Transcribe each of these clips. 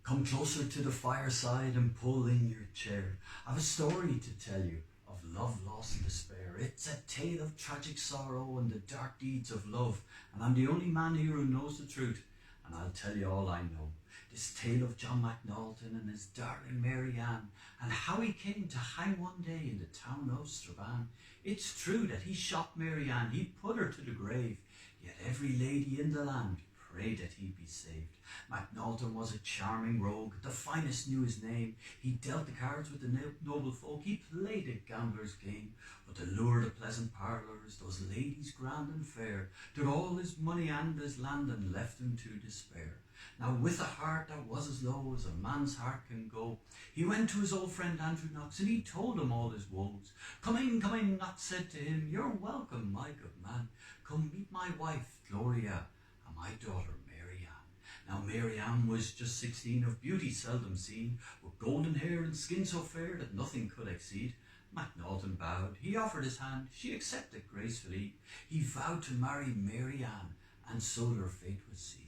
Come closer to the fireside and pull in your chair. I've a story to tell you of love, loss and despair. It's a tale of tragic sorrow and the dark deeds of love. And I'm the only man here who knows the truth, and I'll tell you all I know. This tale of John McNaughton and his darling Mary Ann, and how he came to hang one day in the town of Strabane. It's true that he shot Mary Ann, he put her to the grave, yet every lady in the land prayed that he'd be saved. McNaughton was a charming rogue, the finest knew his name. He dealt the cards with the noble folk, he played a gambler's game. But the lure of pleasant parlours, those ladies grand and fair, took all his money and his land and left him to despair. Now with a heart that was as low as a man's heart can go, he went to his old friend Andrew Knox and he told him all his woes. Come in, Knox said to him, you're welcome, my good man. Come meet my wife, Gloria, and my daughter, Mary Ann. Now Mary Ann was just 16, of beauty seldom seen, with golden hair and skin so fair that nothing could exceed. McNaughton bowed, he offered his hand, she accepted gracefully. He vowed to marry Mary Ann, and so their fate was sealed.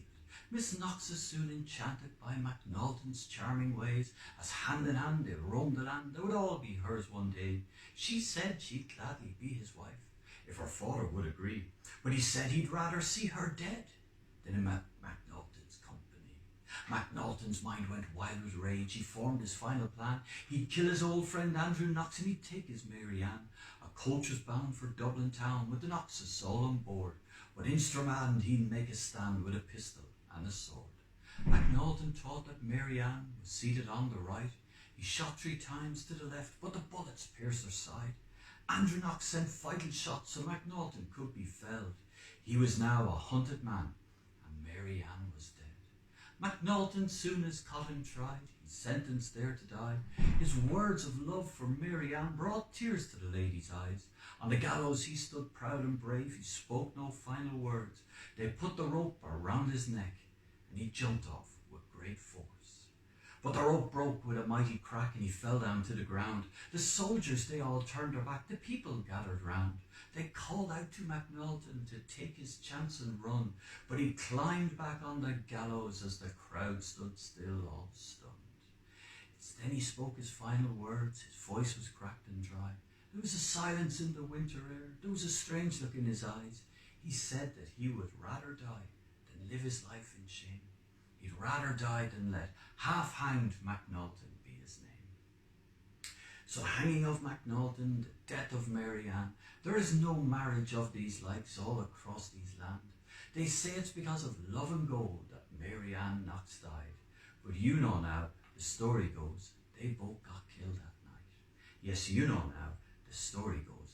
Miss Knox is soon enchanted by McNaughton's charming ways, as hand in hand they roamed the land, they would all be hers one day. She said she'd gladly be his wife, if her father would agree, but he said he'd rather see her dead than in McNaughton's company. McNaughton's mind went wild with rage, he formed his final plan. He'd kill his old friend Andrew Knox and he'd take his Mary Ann. A coach was bound for Dublin town with the Knoxes all on board, but in Strabane he'd make a stand with a pistol and a sword. McNaughton thought that Mary Ann was seated on the right. He shot 3 times to the left, but the bullets pierced her side. Andrew Knox sent vital shots so McNaughton could be felled. He was now a hunted man, and Mary Ann was dead. McNaughton soon as caught him tried, he sentenced there to die. His words of love for Mary Ann brought tears to the lady's eyes. On the gallows he stood proud and brave, he spoke no final words. They put the rope around his neck, and he jumped off with great force. But the rope broke with a mighty crack, and he fell down to the ground. The soldiers, they all turned their back, the people gathered round. They called out to McNaughton to take his chance and run, but he climbed back on the gallows as the crowd stood still, all stunned. It's then he spoke his final words, his voice was cracked and dry. There was a silence in the winter air, there was a strange look in his eyes. He said that he would rather die than live his life in shame. He'd rather die than let half-hanged McNaughton be his name. So hanging of McNaughton, the death of Mary Ann, there is no marriage of these likes all across these land. They say it's because of love and gold that Mary Ann Knox died. But you know now, the story goes, they both got killed that night. Yes, you know now, the story goes,